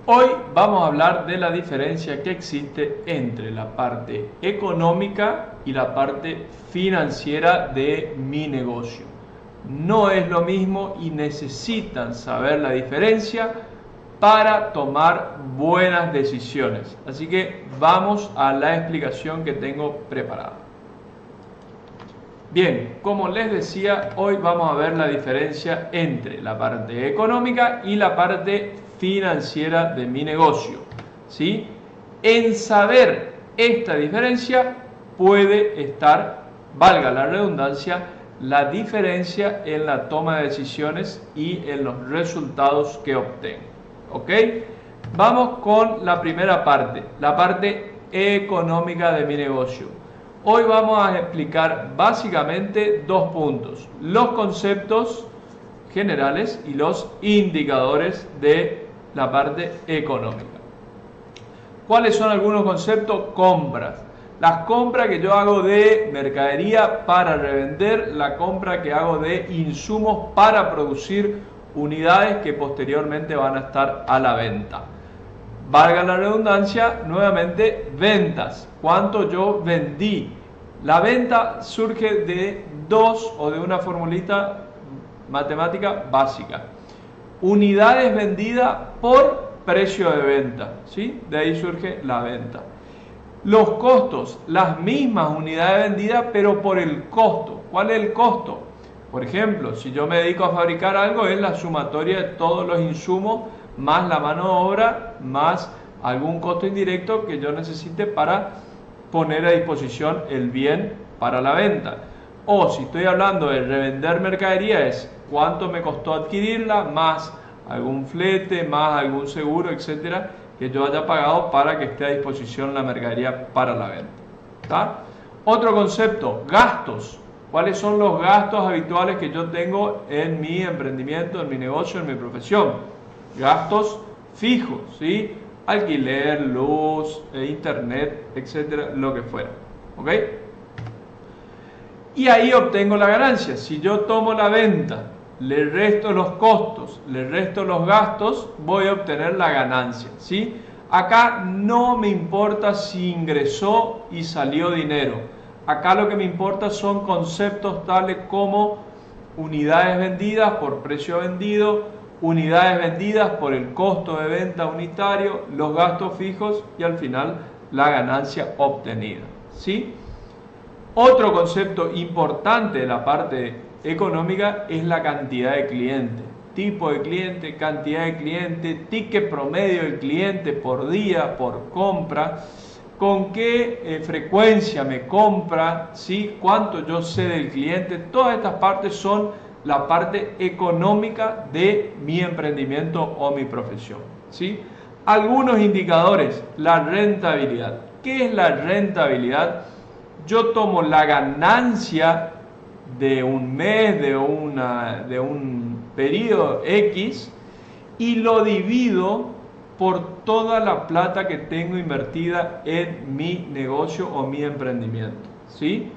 Hoy vamos a hablar de la diferencia que existe entre la parte económica y la parte financiera de mi negocio. No es lo mismo y necesitan saber la diferencia para tomar buenas decisiones. Así que vamos a la explicación que tengo preparada. Bien, como les decía, hoy vamos a ver la diferencia entre la parte económica y la parte financiera de mi negocio. ¿Sí? En saber esta diferencia puede estar, valga la redundancia, la diferencia en la toma de decisiones y en los resultados que obtengo. ¿Ok? Vamos con la primera parte, la parte económica de mi negocio. Hoy vamos a explicar básicamente dos puntos: los conceptos generales y los indicadores de la parte económica. ¿Cuáles son algunos conceptos? Compras. Las compras que yo hago de mercadería para revender, la compra que hago de insumos para producir unidades que posteriormente van a estar a la venta. Valga la redundancia, nuevamente, ventas. ¿Cuánto yo vendí? La venta surge de dos o de una formulita matemática básica. Unidades vendidas por precio de venta, ¿sí? De ahí surge la venta. Los costos, las mismas unidades vendidas, pero por el costo. ¿Cuál es el costo? Por ejemplo, si yo me dedico a fabricar algo, es la sumatoria de todos los insumos, más la mano de obra, más algún costo indirecto que yo necesite para poner a disposición el bien para la venta. O si estoy hablando de revender mercadería, es cuánto me costó adquirirla, más algún flete, más algún seguro, etcétera, que yo haya pagado para que esté a disposición la mercadería para la venta. ¿Está? Otro concepto, gastos. ¿Cuáles son los gastos habituales que yo tengo en mi emprendimiento, en mi negocio, en mi profesión? Gastos fijos, ¿sí? Alquiler, luz, internet, etcétera, lo que fuera. ¿Ok? Y ahí obtengo la ganancia. Si yo tomo la venta, le resto los costos, le resto los gastos, voy a obtener la ganancia, ¿sí? Acá no me importa si ingresó y salió dinero. Acá lo que me importa son conceptos tales como unidades vendidas por precio vendido, unidades vendidas por el costo de venta unitario, los gastos fijos y al final la ganancia obtenida, ¿sí? Otro concepto importante de la parte económica es la cantidad de clientes. Tipo de cliente, cantidad de cliente, ticket promedio del cliente por día, por compra, con qué frecuencia me compra, ¿sí? Cuánto yo sé del cliente. Todas estas partes son la parte económica de mi emprendimiento o mi profesión, ¿sí? Algunos indicadores, la rentabilidad. ¿Qué es la rentabilidad? Yo tomo la ganancia de un mes, de un periodo X, y lo divido por toda la plata que tengo invertida en mi negocio o mi emprendimiento, ¿sí?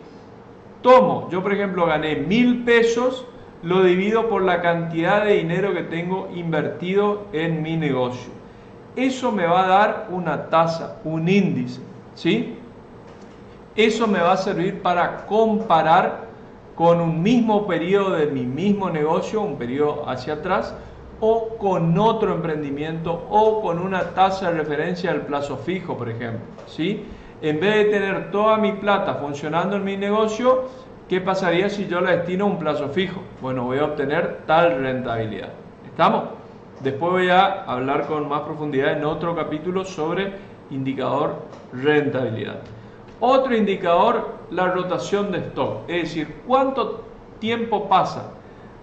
Yo por ejemplo gané 1.000 pesos, lo divido por la cantidad de dinero que tengo invertido en mi negocio. Eso me va a dar una tasa, un índice, ¿sí? Eso me va a servir para comparar con un mismo periodo de mi mismo negocio, un periodo hacia atrás, o con otro emprendimiento, o con una tasa de referencia del plazo fijo, por ejemplo, ¿sí? En vez de tener toda mi plata funcionando en mi negocio, ¿qué pasaría si yo la destino a un plazo fijo? Bueno, voy a obtener tal rentabilidad. ¿Estamos? Después voy a hablar con más profundidad en otro capítulo sobre indicador rentabilidad. Otro indicador, la rotación de stock, es decir, cuánto tiempo pasa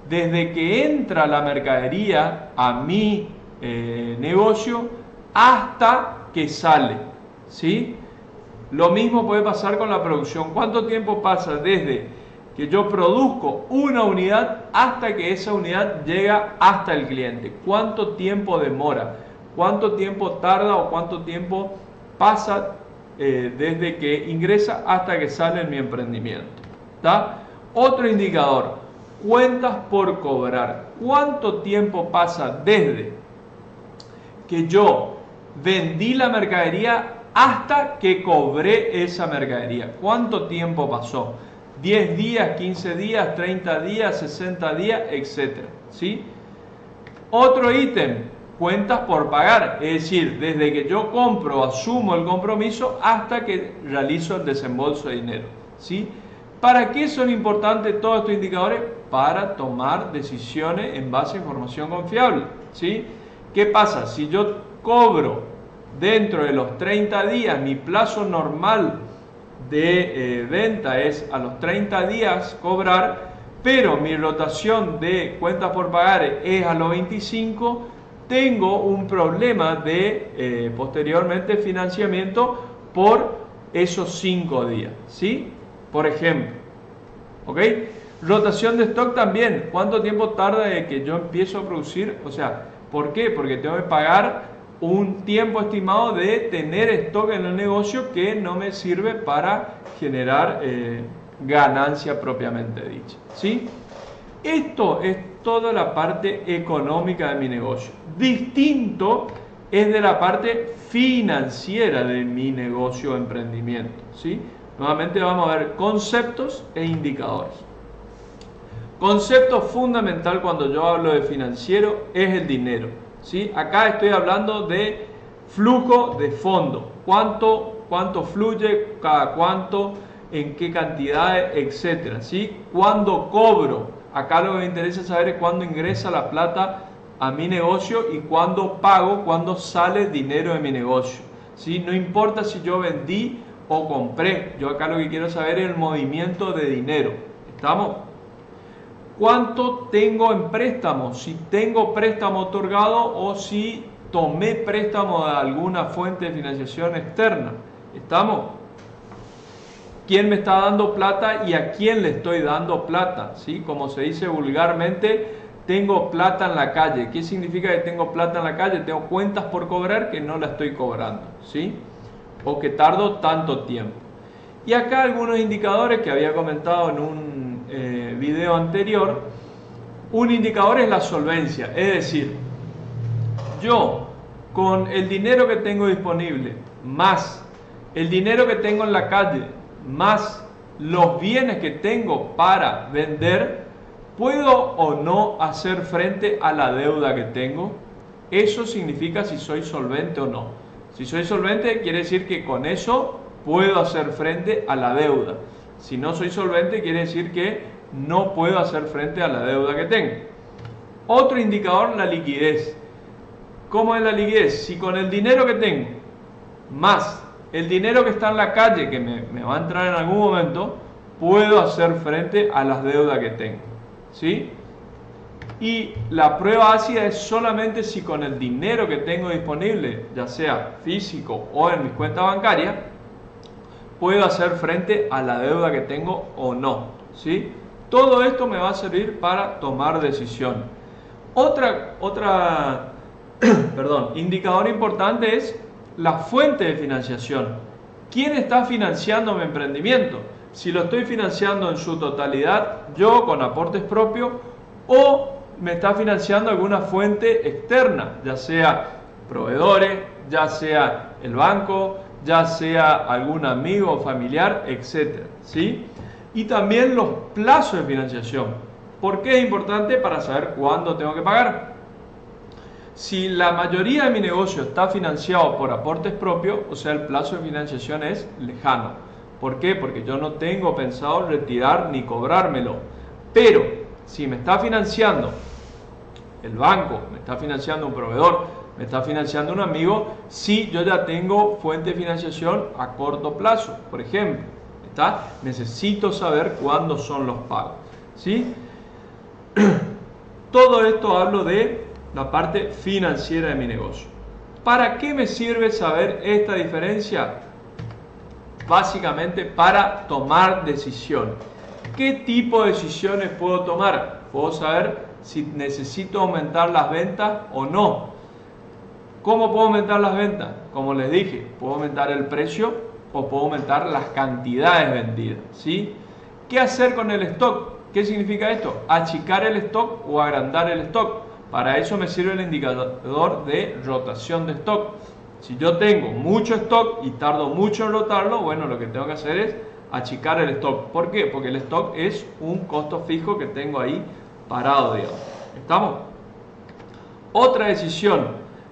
desde que entra la mercadería a mi negocio hasta que sale, ¿sí? Lo mismo puede pasar con la producción. ¿Cuánto tiempo pasa desde que yo produzco una unidad hasta que esa unidad llega hasta el cliente? ¿Cuánto tiempo demora? ¿Cuánto tiempo tarda o cuánto tiempo pasa desde que ingresa hasta que sale en mi emprendimiento? ¿Está? Otro indicador, cuentas por cobrar. ¿Cuánto tiempo pasa desde que yo vendí la mercadería hasta que cobré esa mercadería. ¿Cuánto tiempo pasó? 10 días, 15 días, 30 días, 60 días, etc. ¿Sí? Otro ítem, cuentas por pagar, es decir, desde que yo compro, asumo el compromiso hasta que realizo el desembolso de dinero. ¿Sí? ¿Para qué son importantes todos estos indicadores? Para tomar decisiones en base a información confiable. ¿Sí? ¿Qué pasa? Si yo cobro dentro de los 30 días, mi plazo normal de venta es a los 30 días cobrar, pero mi rotación de cuentas por pagar es a los 25, tengo un problema de posteriormente financiamiento por esos 5 días, ¿sí? Por ejemplo, ¿ok? Rotación de stock también, ¿cuánto tiempo tarda de que yo empiezo a producir? O sea, ¿por qué? Porque tengo que pagar un tiempo estimado de tener stock en el negocio que no me sirve para generar ganancia propiamente dicha, ¿sí? Esto es toda la parte económica de mi negocio. Distinto es de la parte financiera de mi negocio o emprendimiento, ¿sí? Nuevamente vamos a ver conceptos e indicadores. Concepto fundamental cuando yo hablo de financiero es el dinero, ¿sí? Acá estoy hablando de flujo de fondo, cuánto fluye, cada cuánto, en qué cantidades, etcétera, ¿sí? Cuándo cobro, acá lo que me interesa saber es cuándo ingresa la plata a mi negocio y cuándo pago, cuándo sale dinero de mi negocio, ¿sí? No importa si yo vendí o compré, yo acá lo que quiero saber es el movimiento de dinero, ¿estamos? ¿Cuánto tengo en préstamo? Si tengo préstamo otorgado o si tomé préstamo de alguna fuente de financiación externa. ¿Estamos? ¿Quién me está dando plata y a quién le estoy dando plata? ¿Sí? Como se dice vulgarmente, tengo plata en la calle. ¿Qué significa que tengo plata en la calle? Tengo cuentas por cobrar que no la estoy cobrando, ¿sí? O que tardo tanto tiempo. Y acá algunos indicadores que había comentado en un video anterior. Un indicador es la solvencia, es decir, yo con el dinero que tengo disponible más el dinero que tengo en la calle más los bienes que tengo para vender, ¿puedo o no hacer frente a la deuda que tengo? Eso significa si soy solvente o no. Si soy solvente quiere decir que con eso puedo hacer frente a la deuda. Si no soy solvente quiere decir que no puedo hacer frente a la deuda que tengo. Otro indicador, la liquidez. ¿Cómo es la liquidez? Si con el dinero que tengo más el dinero que está en la calle, que me va a entrar en algún momento, puedo hacer frente a las deudas que tengo, ¿sí? Y la prueba ácida es solamente si con el dinero que tengo disponible, ya sea físico o en mis cuentas bancarias, puedo hacer frente a la deuda que tengo o no, ¿sí? Todo esto me va a servir para tomar decisiones. Indicador importante es la fuente de financiación. ¿Quién está financiando mi emprendimiento? Si lo estoy financiando en su totalidad, yo con aportes propios, o me está financiando alguna fuente externa, ya sea proveedores, ya sea el banco, ya sea algún amigo o familiar, etc. ¿Sí? Y también los plazos de financiación. ¿Por qué es importante? Para saber cuándo tengo que pagar. Si la mayoría de mi negocio está financiado por aportes propios, o sea, el plazo de financiación es lejano. ¿Por qué? Porque yo no tengo pensado retirar ni cobrármelo. Pero si me está financiando el banco, me está financiando un proveedor, me está financiando un amigo, sí, yo ya tengo fuente de financiación a corto plazo. Por ejemplo, necesito saber cuándo son los pagos, ¿sí? Todo esto hablo de la parte financiera de mi negocio. ¿Para qué me sirve saber esta diferencia? Básicamente para tomar decisiones. ¿Qué tipo de decisiones puedo tomar? Puedo saber si necesito aumentar las ventas o no. ¿Cómo puedo aumentar las ventas? Como les dije, puedo aumentar el precio o puedo aumentar las cantidades vendidas, ¿sí? ¿Qué hacer con el stock? ¿Qué significa esto? Achicar el stock o agrandar el stock. Para eso me sirve el indicador de rotación de stock. Si yo tengo mucho stock y tardo mucho en rotarlo, bueno, lo que tengo que hacer es achicar el stock. ¿Por qué? Porque el stock es un costo fijo que tengo ahí parado, digamos. ¿Estamos? Otra decisión,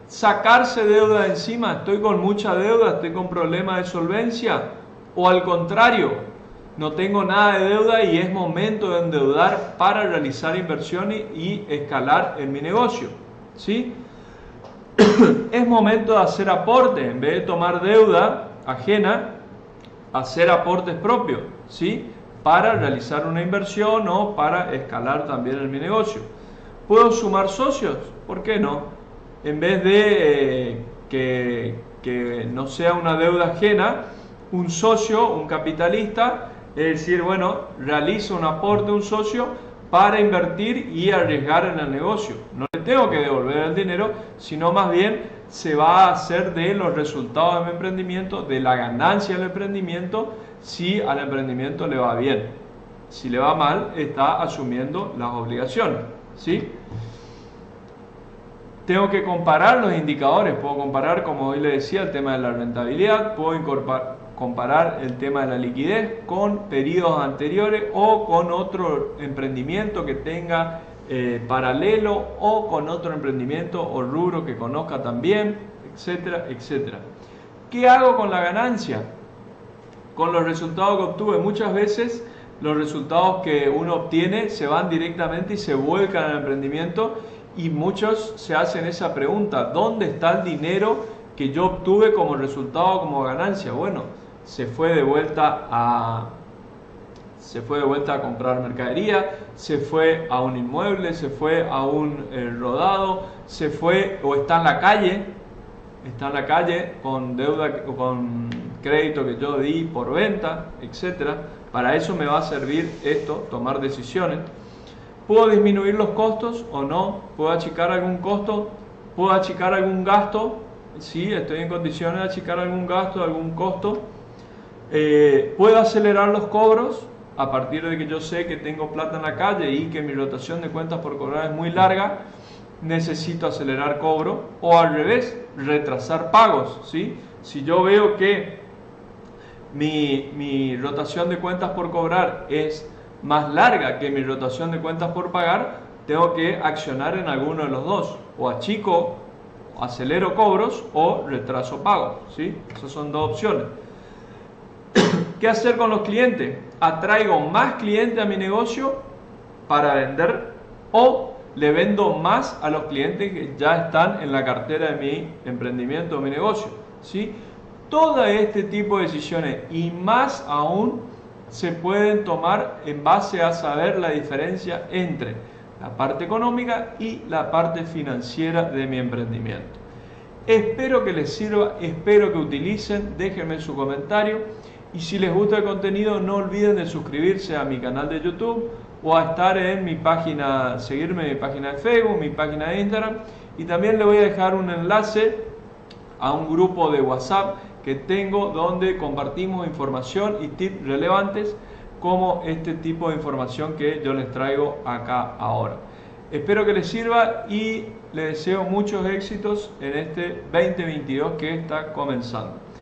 sacarse deuda de encima. Estoy con mucha deuda, estoy con problemas de solvencia, o al contrario, no tengo nada de deuda y es momento de endeudar para realizar inversiones y escalar en mi negocio, ¿sí? Es momento de hacer aportes, en vez de tomar deuda ajena, hacer aportes propios, ¿sí? Para realizar una inversión o para escalar también en mi negocio. ¿Puedo sumar socios? ¿Por qué no? En vez de que no sea una deuda ajena, un socio, un capitalista, es decir, bueno, realizo un aporte a un socio para invertir y arriesgar en el negocio. No le tengo que devolver el dinero, sino más bien se va a hacer de los resultados de mi emprendimiento, de la ganancia del emprendimiento, si al emprendimiento le va bien. Si le va mal, está asumiendo las obligaciones, ¿sí? Tengo que comparar los indicadores. Puedo comparar, como hoy le decía, el tema de la rentabilidad, puedo comparar el tema de la liquidez con periodos anteriores o con otro emprendimiento que tenga paralelo o con otro emprendimiento o rubro que conozca también, etcétera, etcétera. ¿Qué hago con la ganancia? Con los resultados que obtuve. Muchas veces los resultados que uno obtiene se van directamente y se vuelcan al emprendimiento, y muchos se hacen esa pregunta: ¿dónde está el dinero que yo obtuve como resultado, como ganancia? Bueno, se fue de vuelta a comprar mercadería, se fue a un inmueble, se fue a un rodado, se fue o está en la calle con deuda, con crédito que yo di por venta, etcétera. Para eso me va a servir esto, tomar decisiones. ¿Puedo disminuir los costos o no? ¿Puedo achicar algún costo? ¿Puedo achicar algún gasto? Sí, estoy en condiciones de achicar algún gasto, algún costo. ¿Puedo acelerar los cobros? A partir de que yo sé que tengo plata en la calle y que mi rotación de cuentas por cobrar es muy larga, necesito acelerar cobro, o al revés, retrasar pagos, ¿sí? Si yo veo que mi rotación de cuentas por cobrar es más larga que mi rotación de cuentas por pagar, tengo que accionar en alguno de los dos: o achico, acelero cobros, o retraso pagos, ¿sí? Esas son dos opciones. ¿Qué hacer con los clientes? ¿Atraigo más clientes a mi negocio para vender, o le vendo más a los clientes que ya están en la cartera de mi emprendimiento o mi negocio? ¿Sí? Todo este tipo de decisiones y más aún se pueden tomar en base a saber la diferencia entre la parte económica y la parte financiera de mi emprendimiento. Espero que les sirva, espero que utilicen, déjenme su comentario, y si les gusta el contenido no olviden de suscribirse a mi canal de YouTube o a estar en mi página, seguirme en mi página de Facebook, mi página de Instagram, y también le voy a dejar un enlace a un grupo de WhatsApp que tengo donde compartimos información y tips relevantes como este tipo de información que yo les traigo acá ahora. Espero que les sirva y les deseo muchos éxitos en este 2022 que está comenzando.